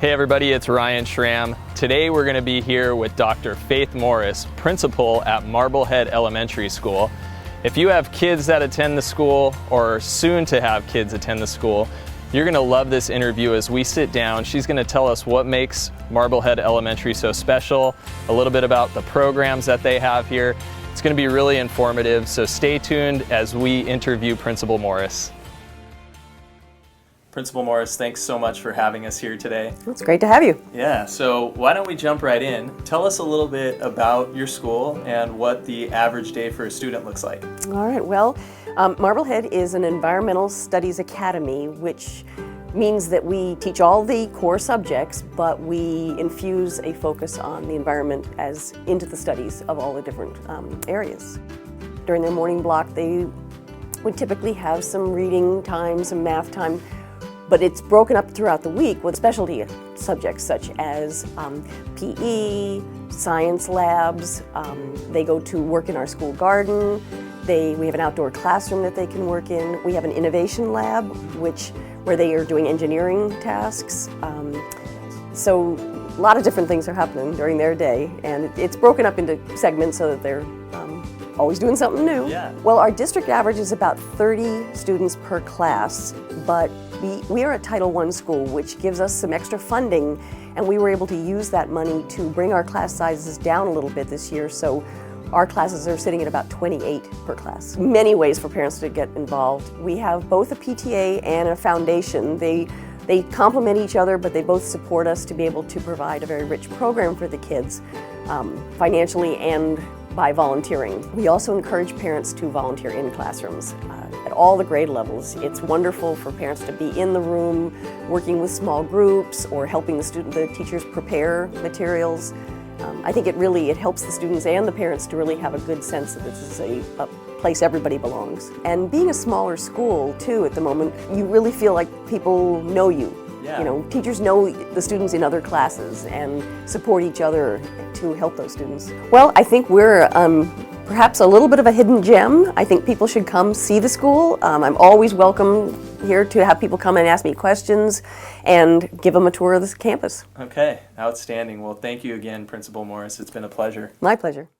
Hey everybody, it's Ryan Schramm. Today we're going to be here with Dr. Faith Morris, principal at Marblehead Elementary School. If you have kids that attend the school or soon to have kids attend the school, you're going to love this interview as we sit down. She's going to tell us what makes Marblehead Elementary so special, a little bit about the programs that they have here. It's going to be really informative, so stay tuned as we interview Principal Morris. Principal Morris, thanks so much for having us here today. It's great to have you. Yeah, so why don't we jump right in. Tell us a little bit about your school and what the average day for a student looks like. All right, well, Marblehead is an environmental studies academy, which means that we teach all the core subjects, but we infuse a focus on the environment as into the studies of all the different areas. During their morning block, they would typically have some reading time, some math time, but it's broken up throughout the week with specialty subjects such as PE, science labs. They go to work in our school garden. We have an outdoor classroom that they can work in. We have an innovation lab, where they are doing engineering tasks. So a lot of different things are happening during their day, and it's broken up into segments so that they're always doing something new. Yeah. Well, our district average is about 30 students per class, but we are a Title I school, which gives us some extra funding, and we were able to use that money to bring our class sizes down a little bit this year, so our classes are sitting at about 28 per class. Many ways for parents to get involved. We have both a PTA and a foundation. They complement each other, but they both support us to be able to provide a very rich program for the kids, financially and by volunteering. We also encourage parents to volunteer in classrooms at all the grade levels. It's wonderful for parents to be in the room, working with small groups or helping the teachers prepare materials. I think it helps the students and the parents to really have a good sense that this is a place everybody belongs. And being a smaller school too at the moment, you really feel like people know you. Yeah. You know, teachers know the students in other classes and support each other to help those students. Well, I think we're perhaps a little bit of a hidden gem. I think people should come see the school. I'm always welcome here to have people come and ask me questions and give them a tour of this campus. Okay, outstanding. Well, thank you again, Principal Morris. It's been a pleasure. My pleasure.